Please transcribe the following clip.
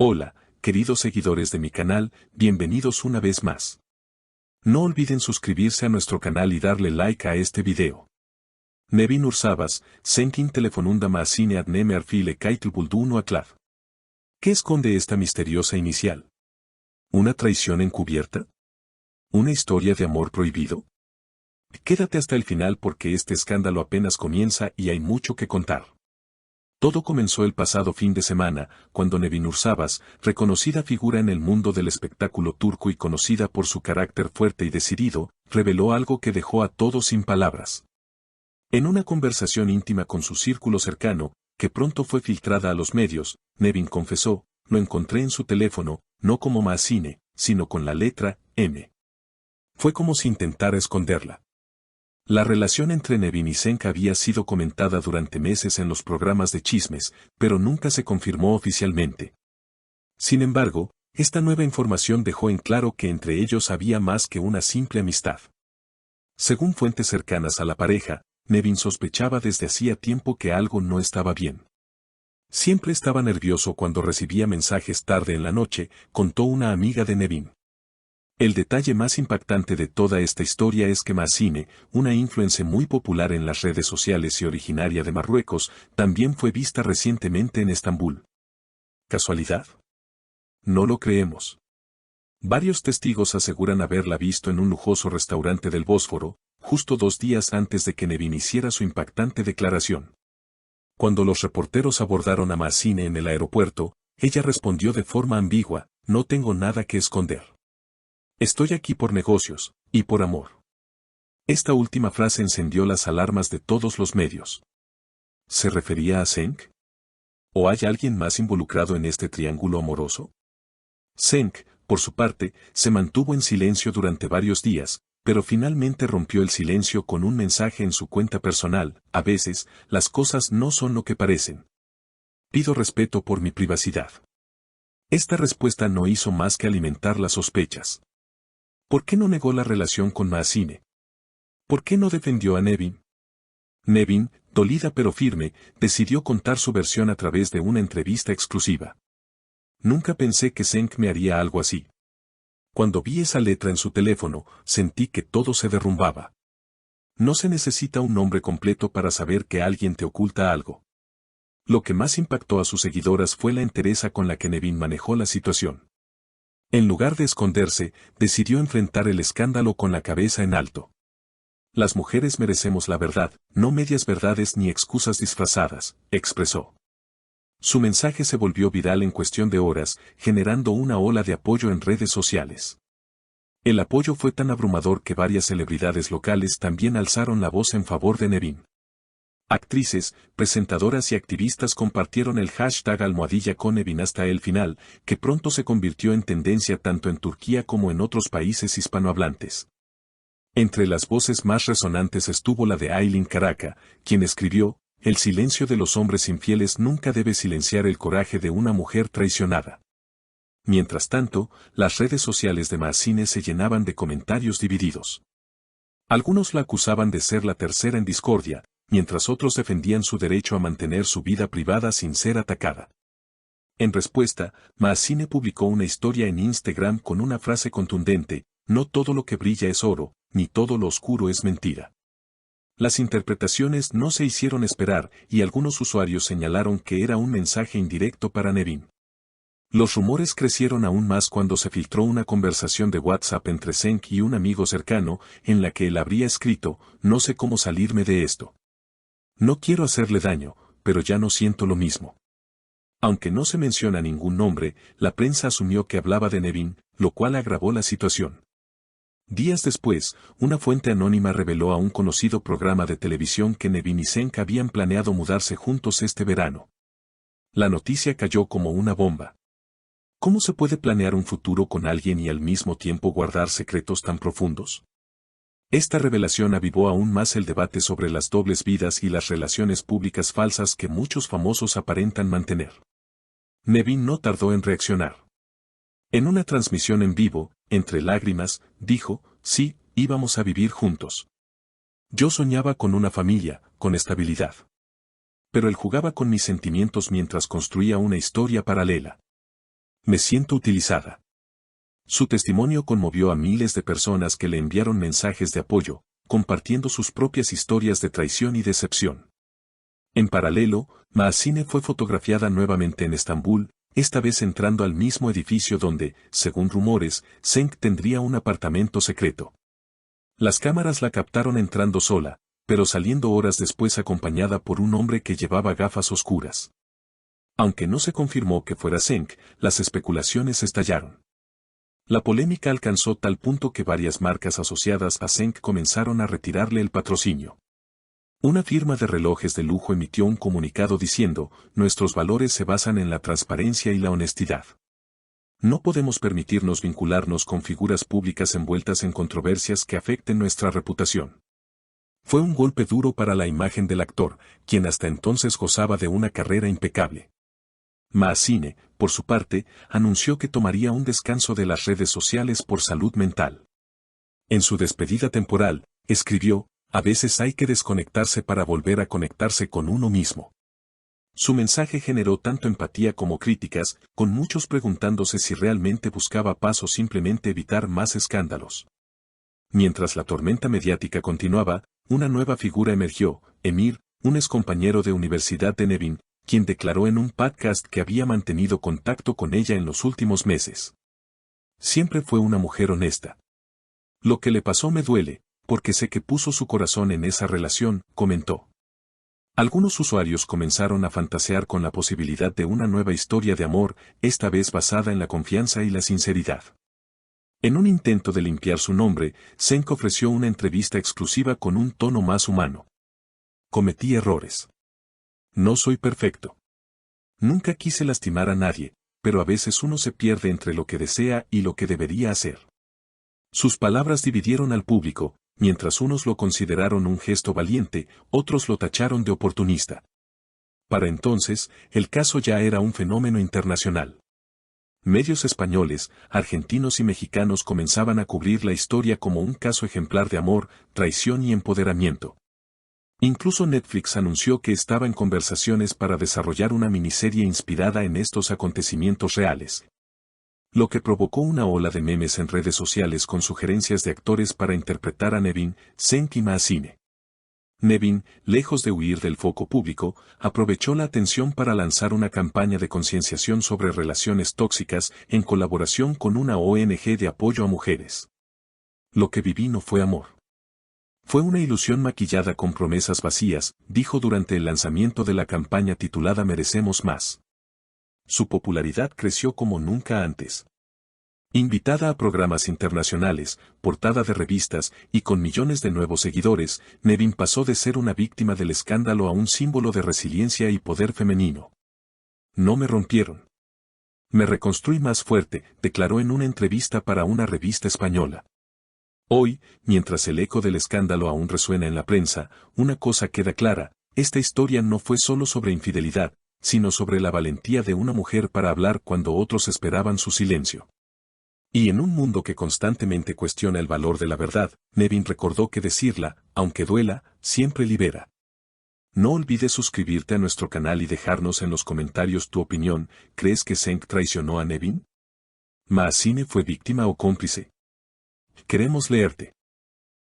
Hola, queridos seguidores de mi canal, bienvenidos una vez más. No olviden suscribirse a nuestro canal y darle like a este video. Nevin Ursabas, Senkin telefonunda maasine adneme arfile kaitul bulduno aklav. ¿Qué esconde esta misteriosa inicial? ¿Una traición encubierta? ¿Una historia de amor prohibido? Quédate hasta el final porque este escándalo apenas comienza y hay mucho que contar. Todo comenzó el pasado fin de semana, cuando Nevin Ursabas, reconocida figura en el mundo del espectáculo turco y conocida por su carácter fuerte y decidido, reveló algo que dejó a todos sin palabras. En una conversación íntima con su círculo cercano, que pronto fue filtrada a los medios, Nevin confesó: "Lo encontré en su teléfono, no como Maasine, sino con la letra M". Fue como si intentara esconderla. La relación entre Nevin y Cenk había sido comentada durante meses en los programas de chismes, pero nunca se confirmó oficialmente. Sin embargo, esta nueva información dejó en claro que entre ellos había más que una simple amistad. Según fuentes cercanas a la pareja, Nevin sospechaba desde hacía tiempo que algo no estaba bien. Siempre estaba nervioso cuando recibía mensajes tarde en la noche, contó una amiga de Nevin. El detalle más impactante de toda esta historia es que Maasine, una influencer muy popular en las redes sociales y originaria de Marruecos, también fue vista recientemente en Estambul. ¿Casualidad? No lo creemos. Varios testigos aseguran haberla visto en un lujoso restaurante del Bósforo, justo 2 días antes de que Nevin hiciera su impactante declaración. Cuando los reporteros abordaron a Maasine en el aeropuerto, ella respondió de forma ambigua: "No tengo nada que esconder. Estoy aquí por negocios, y por amor". Esta última frase encendió las alarmas de todos los medios. ¿Se refería a Cenk? ¿O hay alguien más involucrado en este triángulo amoroso? Cenk, por su parte, se mantuvo en silencio durante varios días, pero finalmente rompió el silencio con un mensaje en su cuenta personal: "A veces, las cosas no son lo que parecen. Pido respeto por mi privacidad". Esta respuesta no hizo más que alimentar las sospechas. ¿Por qué no negó la relación con Maasine? ¿Por qué no defendió a Nevin? Nevin, dolida pero firme, decidió contar su versión a través de una entrevista exclusiva. "Nunca pensé que Cenk me haría algo así. Cuando vi esa letra en su teléfono, sentí que todo se derrumbaba. No se necesita un nombre completo para saber que alguien te oculta algo". Lo que más impactó a sus seguidoras fue la entereza con la que Nevin manejó la situación. En lugar de esconderse, decidió enfrentar el escándalo con la cabeza en alto. "Las mujeres merecemos la verdad, no medias verdades ni excusas disfrazadas", expresó. Su mensaje se volvió viral en cuestión de horas, generando una ola de apoyo en redes sociales. El apoyo fue tan abrumador que varias celebridades locales también alzaron la voz en favor de Nevin. Actrices, presentadoras y activistas compartieron el hashtag #Nevin hasta el final, que pronto se convirtió en tendencia tanto en Turquía como en otros países hispanohablantes. Entre las voces más resonantes estuvo la de Aylin Caraca, quien escribió: "El silencio de los hombres infieles nunca debe silenciar el coraje de una mujer traicionada". Mientras tanto, las redes sociales de Maasine se llenaban de comentarios divididos. Algunos la acusaban de ser la tercera en discordia, mientras otros defendían su derecho a mantener su vida privada sin ser atacada. En respuesta, Maasine publicó una historia en Instagram con una frase contundente: "No todo lo que brilla es oro, ni todo lo oscuro es mentira". Las interpretaciones no se hicieron esperar y algunos usuarios señalaron que era un mensaje indirecto para Nevin. Los rumores crecieron aún más cuando se filtró una conversación de WhatsApp entre Cenk y un amigo cercano, en la que él habría escrito: "No sé cómo salirme de esto. No quiero hacerle daño, pero ya no siento lo mismo". Aunque no se menciona ningún nombre, la prensa asumió que hablaba de Nevin, lo cual agravó la situación. Días después, una fuente anónima reveló a un conocido programa de televisión que Nevin y Cenk habían planeado mudarse juntos este verano. La noticia cayó como una bomba. ¿Cómo se puede planear un futuro con alguien y al mismo tiempo guardar secretos tan profundos? Esta revelación avivó aún más el debate sobre las dobles vidas y las relaciones públicas falsas que muchos famosos aparentan mantener. Nevin no tardó en reaccionar. En una transmisión en vivo, entre lágrimas, dijo: "Sí, íbamos a vivir juntos. Yo soñaba con una familia, con estabilidad. Pero él jugaba con mis sentimientos mientras construía una historia paralela. Me siento utilizada. Su testimonio conmovió a miles de personas que le enviaron mensajes de apoyo, compartiendo sus propias historias de traición y decepción. En paralelo, Mahsine fue fotografiada nuevamente en Estambul, esta vez entrando al mismo edificio donde, según rumores, Cenk tendría un apartamento secreto. Las cámaras la captaron entrando sola, pero saliendo horas después acompañada por un hombre que llevaba gafas oscuras. Aunque no se confirmó que fuera Cenk, las especulaciones estallaron. La polémica alcanzó tal punto que varias marcas asociadas a Cenk comenzaron a retirarle el patrocinio. Una firma de relojes de lujo emitió un comunicado diciendo, nuestros valores se basan en la transparencia y la honestidad. No podemos permitirnos vincularnos con figuras públicas envueltas en controversias que afecten nuestra reputación. Fue un golpe duro para la imagen del actor, quien hasta entonces gozaba de una carrera impecable. Mahsine, por su parte, anunció que tomaría un descanso de las redes sociales por salud mental. En su despedida temporal, escribió, a veces hay que desconectarse para volver a conectarse con uno mismo. Su mensaje generó tanto empatía como críticas, con muchos preguntándose si realmente buscaba paz o simplemente evitar más escándalos. Mientras la tormenta mediática continuaba, una nueva figura emergió, Emir, un excompañero de universidad de Nevin, quien declaró en un podcast que había mantenido contacto con ella en los últimos meses. Siempre fue una mujer honesta. Lo que le pasó me duele, porque sé que puso su corazón en esa relación, comentó. Algunos usuarios comenzaron a fantasear con la posibilidad de una nueva historia de amor, esta vez basada en la confianza y la sinceridad. En un intento de limpiar su nombre, Cenk ofreció una entrevista exclusiva con un tono más humano. Cometí errores. No soy perfecto. Nunca quise lastimar a nadie, pero a veces uno se pierde entre lo que desea y lo que debería hacer. Sus palabras dividieron al público, mientras unos lo consideraron un gesto valiente, otros lo tacharon de oportunista. Para entonces, el caso ya era un fenómeno internacional. Medios españoles, argentinos y mexicanos comenzaban a cubrir la historia como un caso ejemplar de amor, traición y empoderamiento. Incluso Netflix anunció que estaba en conversaciones para desarrollar una miniserie inspirada en estos acontecimientos reales. Lo que provocó una ola de memes en redes sociales con sugerencias de actores para interpretar a Nevin, Cenk y Mahsine. Nevin, lejos de huir del foco público, aprovechó la atención para lanzar una campaña de concienciación sobre relaciones tóxicas en colaboración con una ONG de apoyo a mujeres. Lo que viví no fue amor. Fue una ilusión maquillada con promesas vacías, dijo durante el lanzamiento de la campaña titulada Merecemos Más. Su popularidad creció como nunca antes. Invitada a programas internacionales, portada de revistas y con millones de nuevos seguidores, Nevin pasó de ser una víctima del escándalo a un símbolo de resiliencia y poder femenino. No me rompieron. Me reconstruí más fuerte, declaró en una entrevista para una revista española. Hoy, mientras el eco del escándalo aún resuena en la prensa, una cosa queda clara, esta historia no fue solo sobre infidelidad, sino sobre la valentía de una mujer para hablar cuando otros esperaban su silencio. Y en un mundo que constantemente cuestiona el valor de la verdad, Nevin recordó que decirla, aunque duela, siempre libera. No olvides suscribirte a nuestro canal y dejarnos en los comentarios tu opinión. ¿Crees que Cenk traicionó a Nevin? ¿Mahsine fue víctima o cómplice? Queremos leerte.